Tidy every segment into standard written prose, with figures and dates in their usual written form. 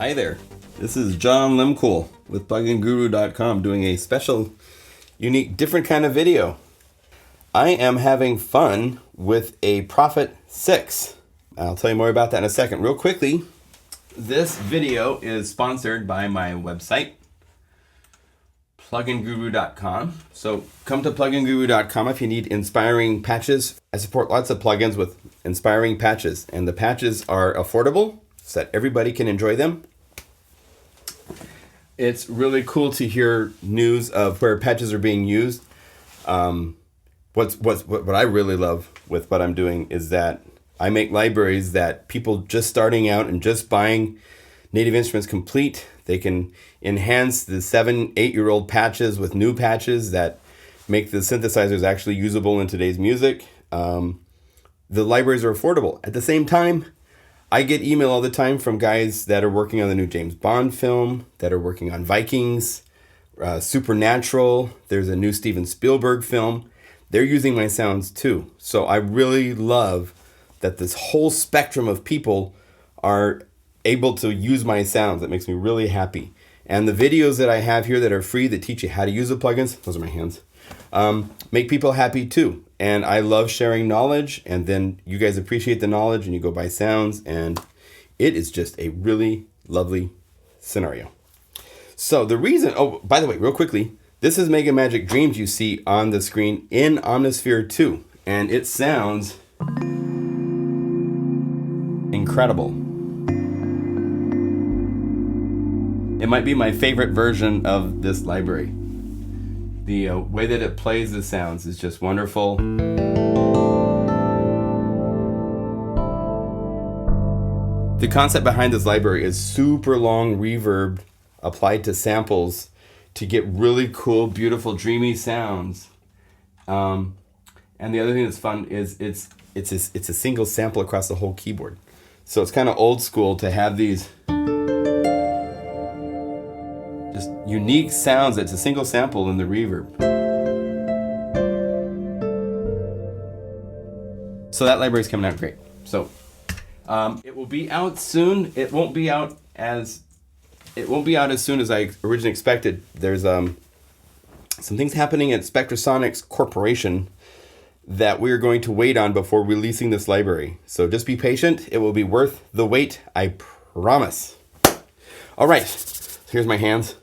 Hi there, this is John Limcool with PlugInGuru.com doing a special, unique, different kind of video. I am having fun with a Prophet 6. I'll tell you more about that in a second. Real quickly, this video is sponsored by my website, PlugInGuru.com. So come to PlugInGuru.com if you need inspiring patches. I support lots of plugins with inspiring patches, and the patches are affordable so that everybody can enjoy them. It's really cool to hear news of where patches are being used. What I really love with what I'm doing is that I make libraries that people just starting out and just buying Native Instruments Complete, they can enhance the 7-8-year-old patches with new patches that make the synthesizers actually usable in today's music. The libraries are affordable. At the same time, I get email all the time from guys that are working on the new James Bond film, that are working on Vikings, Supernatural. There's a new Steven Spielberg film. They're using my sounds too. So I really love that this whole spectrum of people are able to use my sounds. That makes me really happy. And the videos that I have here that are free that teach you how to use the plugins, those are my hands, make people happy too. And I love sharing knowledge, and then you guys appreciate the knowledge and you go buy sounds, and it is just a really lovely scenario. So the reason, oh, by the way, real quickly, this is Mega Magic Dreams you see on the screen in Omnisphere 2, and it sounds incredible. It might be my favorite version of this library. The way that it plays the sounds is just wonderful. The concept behind this library is super long reverb applied to samples to get really cool, beautiful, dreamy sounds. And the other thing that's fun is it's a single sample across the whole keyboard. So it's kind of old school to have these just unique sounds. It's a single sample in the reverb. So that library's coming out great. So it will be out soon. It won't be out as soon as I originally expected. There's some things happening at Spectrasonics Corporation that we're going to wait on before releasing this library. So just be patient. It will be worth the wait, I promise. All right, so here's my hands.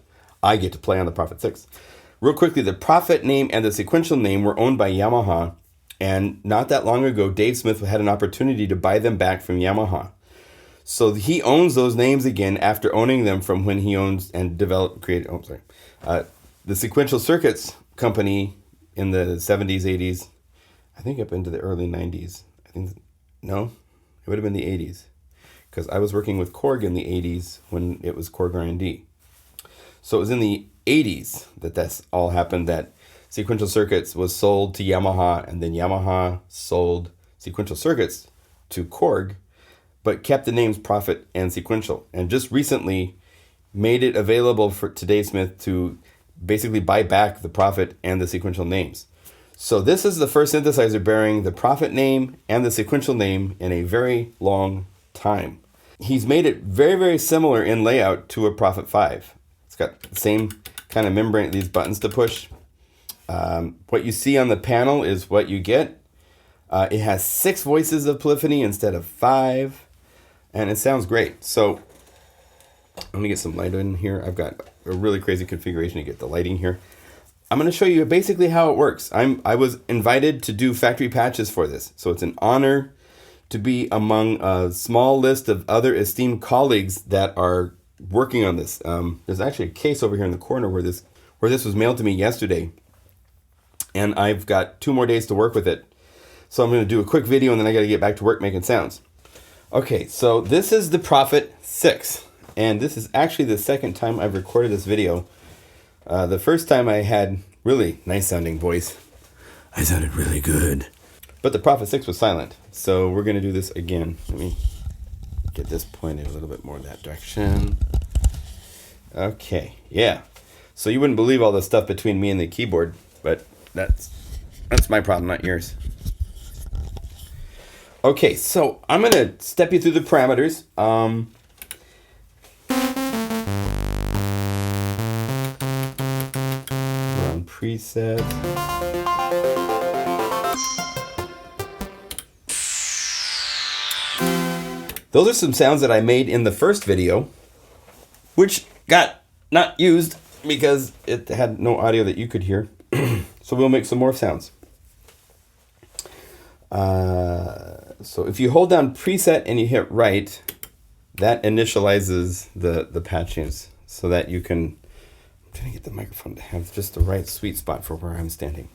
I get to play on the Prophet 6. Real quickly, the Prophet name and the sequential name were owned by Yamaha, and not that long ago, Dave Smith had an opportunity to buy them back from Yamaha. So he owns those names again after owning them from when he owns and created the Sequential Circuits company in the 70s, 80s, I think up into the early 90s. It would have been the 80s, because I was working with Korg in the 80s when it was Korg R&D. So it was in the 80s that that's all happened, that Sequential Circuits was sold to Yamaha, and then Yamaha sold Sequential Circuits to Korg, but kept the names Prophet and Sequential, and just recently made it available for Dave Smith to basically buy back the Prophet and the Sequential names. So this is the first synthesizer bearing the Prophet name and the Sequential name in a very long time. He's made it very, very similar in layout to a Prophet 5. It's got the same kind of membrane, these buttons to push. What you see on the panel is what you get. It has 6 voices of polyphony instead of 5, and it sounds great. So let me get some light in here. I've got a really crazy configuration to get the lighting here. I'm going to show you basically how it works. I was invited to do factory patches for this, so it's an honor to be among a small list of other esteemed colleagues that are working on this. There's actually a case over here in the corner where this was mailed to me yesterday, and I've got 2 more days to work with it. So I'm going to do a quick video, and then I got to get back to work making sounds. Okay, so this is the Prophet 6, and this is actually the second time I've recorded this video. The first time I had really nice sounding voice. I sounded really good. But the Prophet 6 was silent. So we're going to do this again. Let me get this pointed a little bit more in that direction. Okay, yeah. So you wouldn't believe all the stuff between me and the keyboard, but that's my problem, not yours. Okay, so I'm going to step you through the parameters. preset. Those are some sounds that I made in the first video, which got not used because it had no audio that you could hear. So we'll make some more sounds. So if you hold down preset and you hit right, that initializes the patches so that you can, I'm trying to get the microphone to have just the right sweet spot for where I'm standing.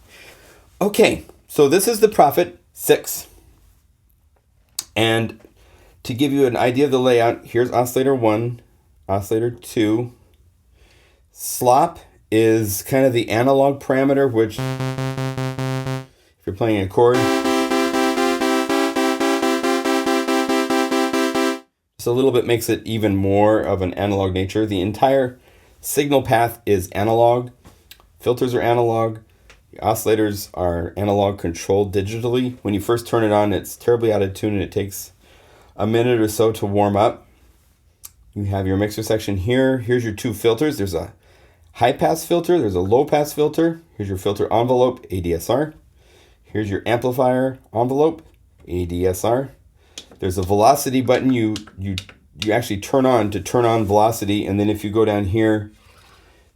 Okay, so this is the Prophet 6. And to give you an idea of the layout, here's oscillator 1, oscillator 2. Slop is kind of the analog parameter, which if you're playing a chord, just a little bit makes it even more of an analog nature. The entire signal path is analog. Filters are analog. The oscillators are analog controlled digitally. When you first turn it on, it's terribly out of tune and it takes a minute or so to warm up. You have your mixer section here. Here's your two filters. There's a high pass filter. There's a low pass filter. Here's your filter envelope, ADSR. Here's your amplifier envelope, ADSR. There's a velocity button you actually turn on to turn on velocity. And then if you go down here,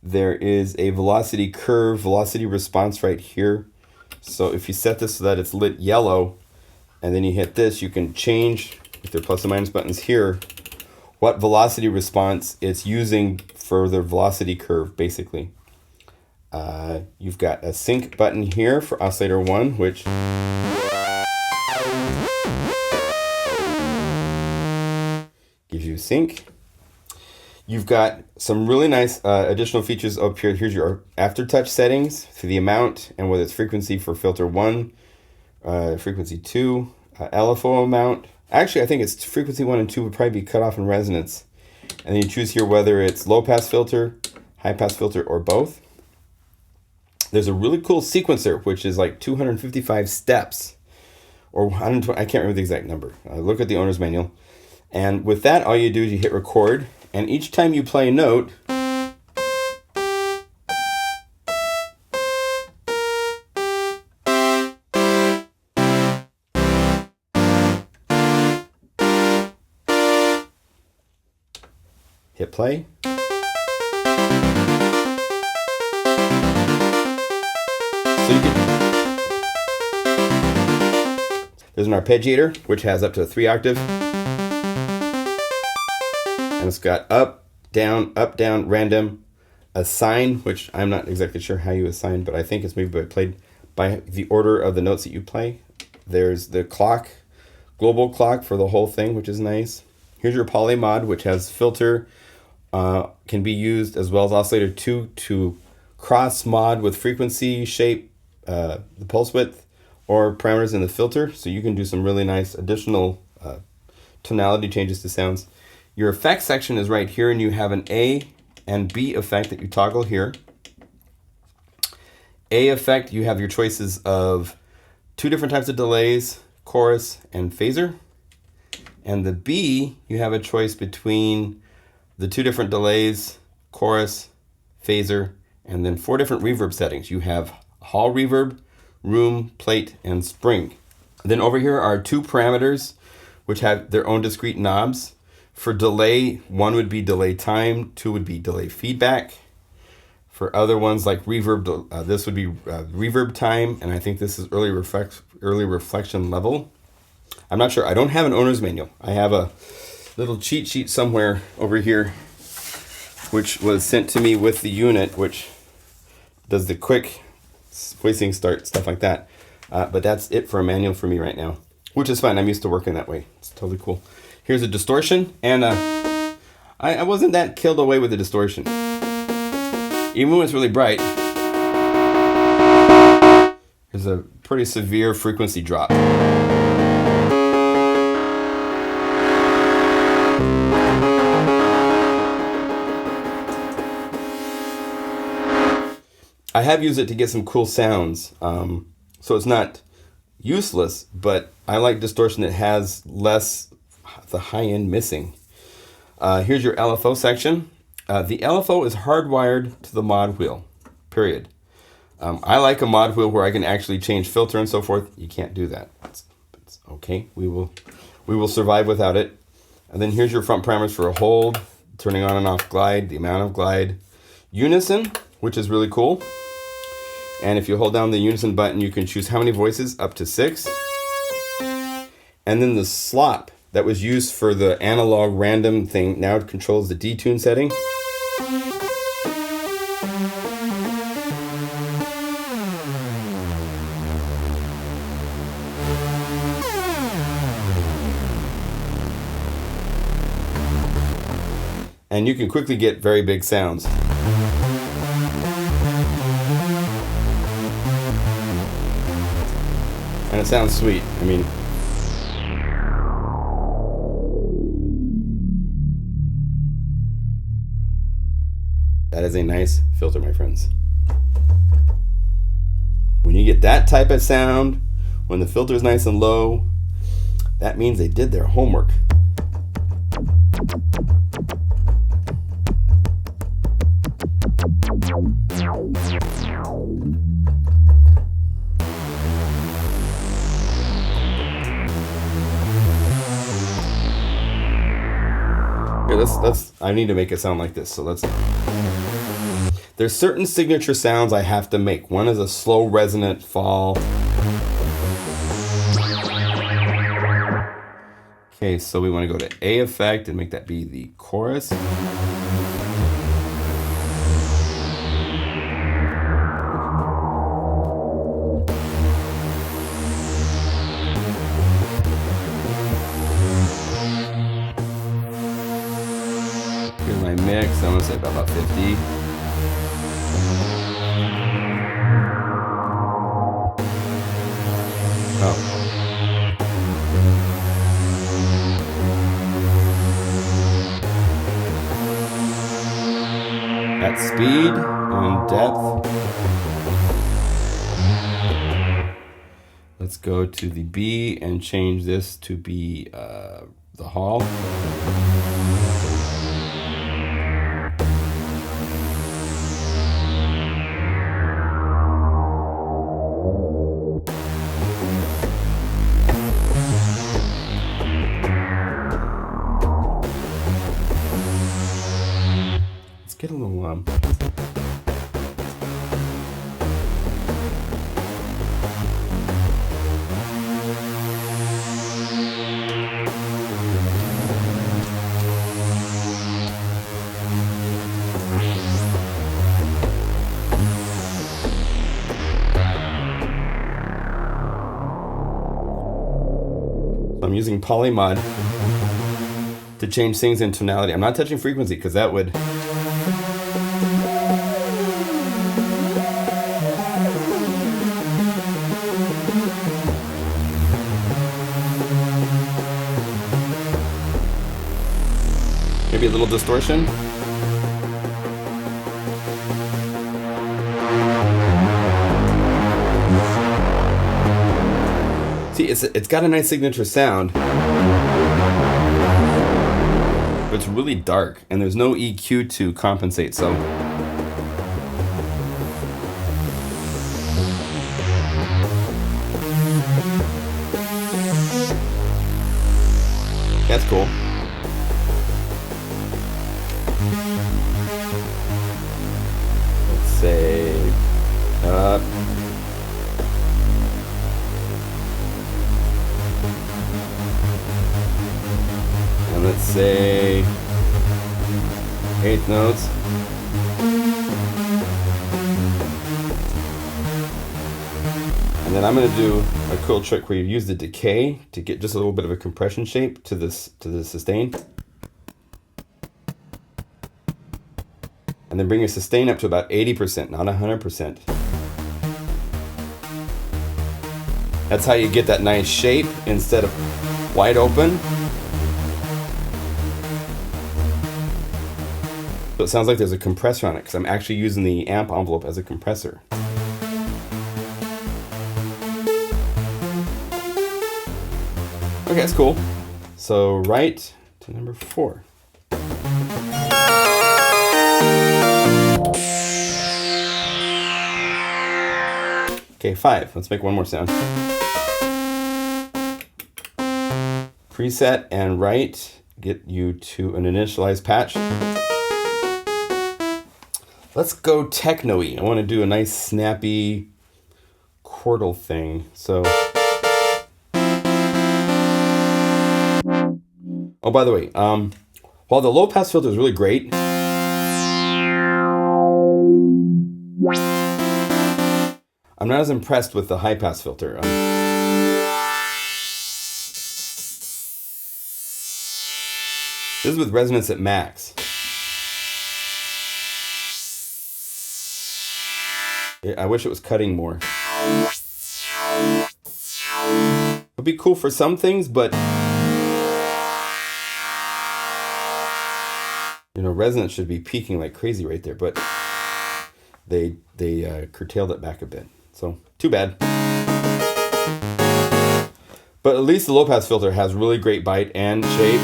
there is a velocity curve, velocity response right here. So if you set this so that it's lit yellow, and then you hit this, you can change, if there are plus and minus buttons here, what velocity response it's using for the velocity curve, basically. You've got a sync button here for oscillator 1, which gives you sync. You've got some really nice additional features up here. Here's your aftertouch settings for the amount and whether it's frequency for filter 1, frequency 2, LFO amount. Actually, I think it's frequency 1 and 2 would probably be cut off in resonance. And then you choose here whether it's low pass filter, high pass filter, or both. There's a really cool sequencer, which is like 255 steps, or 120, I can't remember the exact number. Look at the owner's manual. And with that, all you do is you hit record, and each time you play a note, hit play. So you can, there's an arpeggiator, which has up to 3 octave. And it's got up, down, random, assign, which I'm not exactly sure how you assign, but I think it's maybe played by the order of the notes that you play. There's the clock, global clock for the whole thing, which is nice. Here's your polymod, which has filter, can be used as well as oscillator 2 to cross mod with frequency, shape, the pulse width, or parameters in the filter. So you can do some really nice additional tonality changes to sounds. Your effects section is right here, and you have an A and B effect that you toggle here. A effect, you have your choices of 2 different types of delays, chorus and phaser. And the B, you have a choice between the 2 different delays, chorus, phaser, and then 4 different reverb settings. You have hall reverb, room, plate, and spring. Then over here are 2 parameters which have their own discrete knobs. For delay, 1 would be delay time, 2 would be delay feedback. For other ones like reverb, this would be reverb time, and I think this is early reflection level. I'm not sure. I don't have an owner's manual. I have a little cheat sheet somewhere over here, which was sent to me with the unit, which does the quick voicing start, stuff like that. But that's it for a manual for me right now, which is fine. I'm used to working that way. It's totally cool. Here's a distortion, and I wasn't that killed away with the distortion. Even when it's really bright, there's a pretty severe frequency drop. I have used it to get some cool sounds, so it's not useless, but I like distortion that has less the high end missing. Here's your LFO section. The LFO is hardwired to the mod wheel, period. I like a mod wheel where I can actually change filter and so forth. You can't do that. It's okay. We will survive without it. And then here's your front parameters for a hold, turning on and off glide, the amount of glide, unison, which is really cool. And if you hold down the unison button, you can choose how many voices, up to 6. And then the slop that was used for the analog random thing now controls the detune setting. And you can quickly get very big sounds. And it sounds sweet. I mean, that is a nice filter, my friends. When you get that type of sound, when the filter is nice and low, that means they did their homework. Here, I need to make it sound like this. So there's certain signature sounds I have to make. One is a slow resonant fall. Okay, so we want to go to A effect and make that be the chorus. Here's my mix. I'm going to say about 50. Oh. At speed and depth. Let's go to the B and change this to be the hall. Get a little I'm using Polymod to change things in tonality. I'm not touching frequency because that would maybe a little distortion. See, it's got a nice signature sound, but it's really dark, and there's no EQ to compensate, so that's cool. Let's say up. And let's say 8 notes. And then I'm going to do a cool trick where you use the decay to get just a little bit of a compression shape to the sustain. And then bring your sustain up to about 80%, not 100%. That's how you get that nice shape instead of wide open. So it sounds like there's a compressor on it because I'm actually using the amp envelope as a compressor. Okay, that's cool. So right to number 4. Okay, 5. Let's make one more sound. Preset and right get you to an initialized patch. Let's go techno-y. I want to do a nice snappy chordal thing. So, oh, by the way, while the low pass filter is really great, I'm not as impressed with the high pass filter. This is with resonance at max. I wish it was cutting more. It'd be cool for some things, but you know, resonance should be peaking like crazy right there, but they curtailed it back a bit. So, too bad. But at least the low pass filter has really great bite and shape.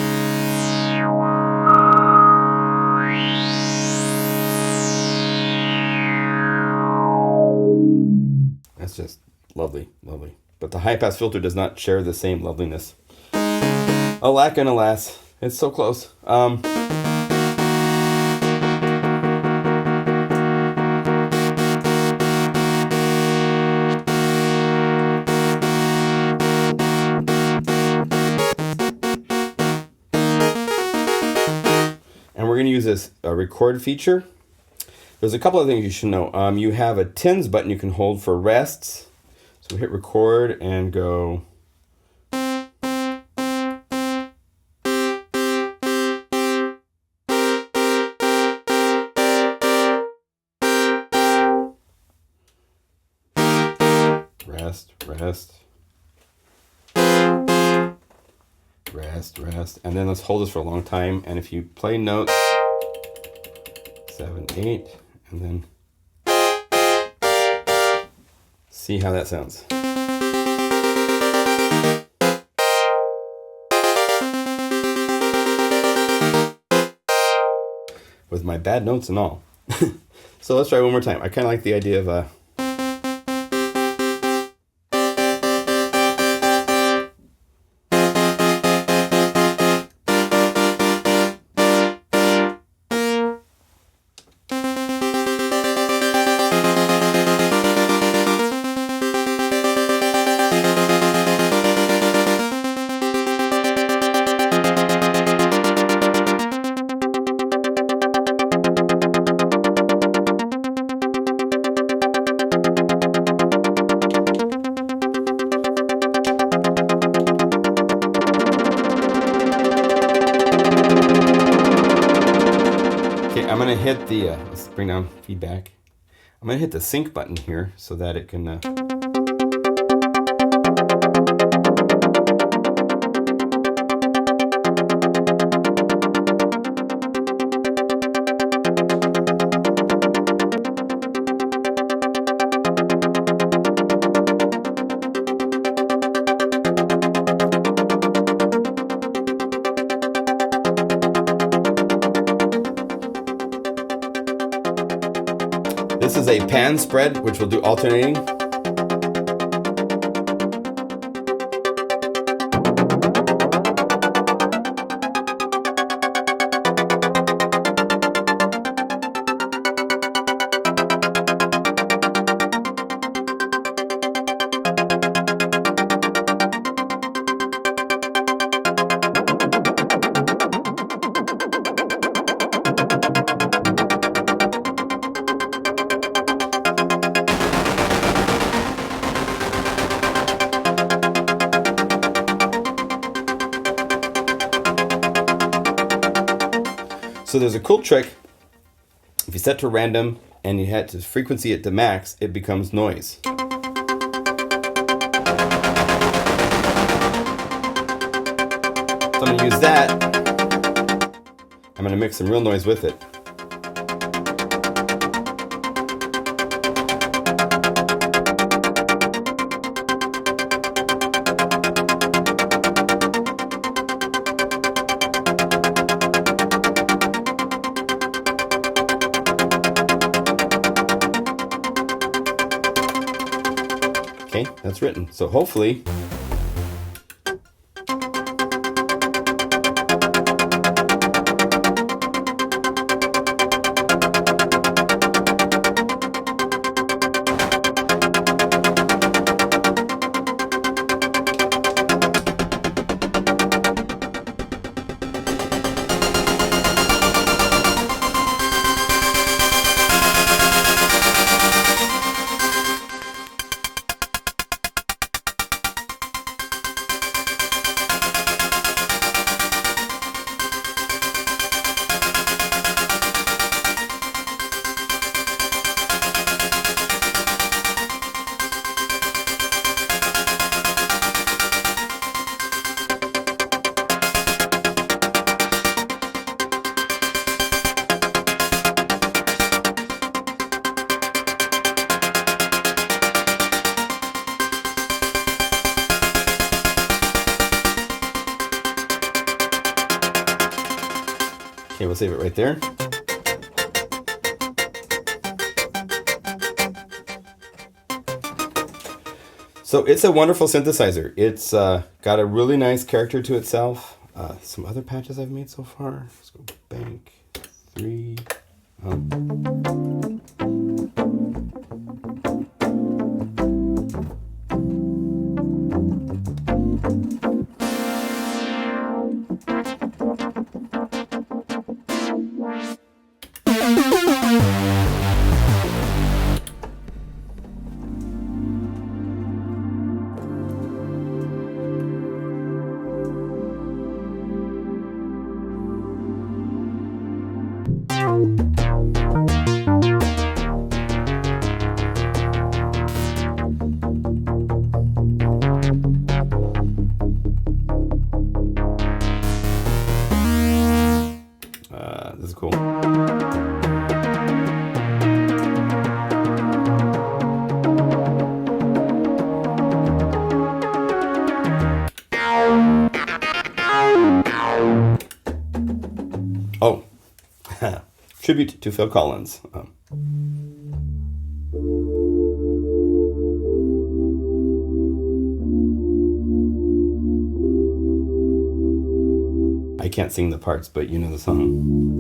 That's just lovely, lovely. But the high pass filter does not share the same loveliness. Alack and alas, it's so close. And we're going to use this record feature. There's a couple of things you should know. You have a tens button you can hold for rests. So hit record and go. Rest, rest. Rest, rest. And then let's hold this for a long time. And if you play notes, 7, 8, and then see how that sounds. With my bad notes and all. So let's try one more time. I kind of like the idea of I'm going to hit the, let's bring down feedback. I'm going to hit the sync button here so that it can, this is a pan spread, which will do alternating. So there's a cool trick. If you set to random and you hit the frequency at the max, it becomes noise. So I'm going to use that. I'm going to mix some real noise with it. Okay, that's written. So hopefully... Okay, we'll save it right there. So it's a wonderful synthesizer. It's got a really nice character to itself. Some other patches I've made so far. Let's go bank 3. This is cool. Oh, tribute to Phil Collins. I can't sing the parts, but you know the song.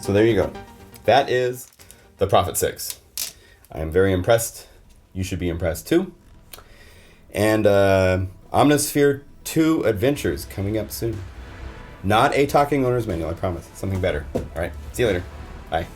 So there you go. That is the Prophet 6. I am very impressed. You should be impressed too. And Omnisphere 2 Adventures coming up soon. Not a talking owner's manual, I promise. Something better. All right. See you later. Bye.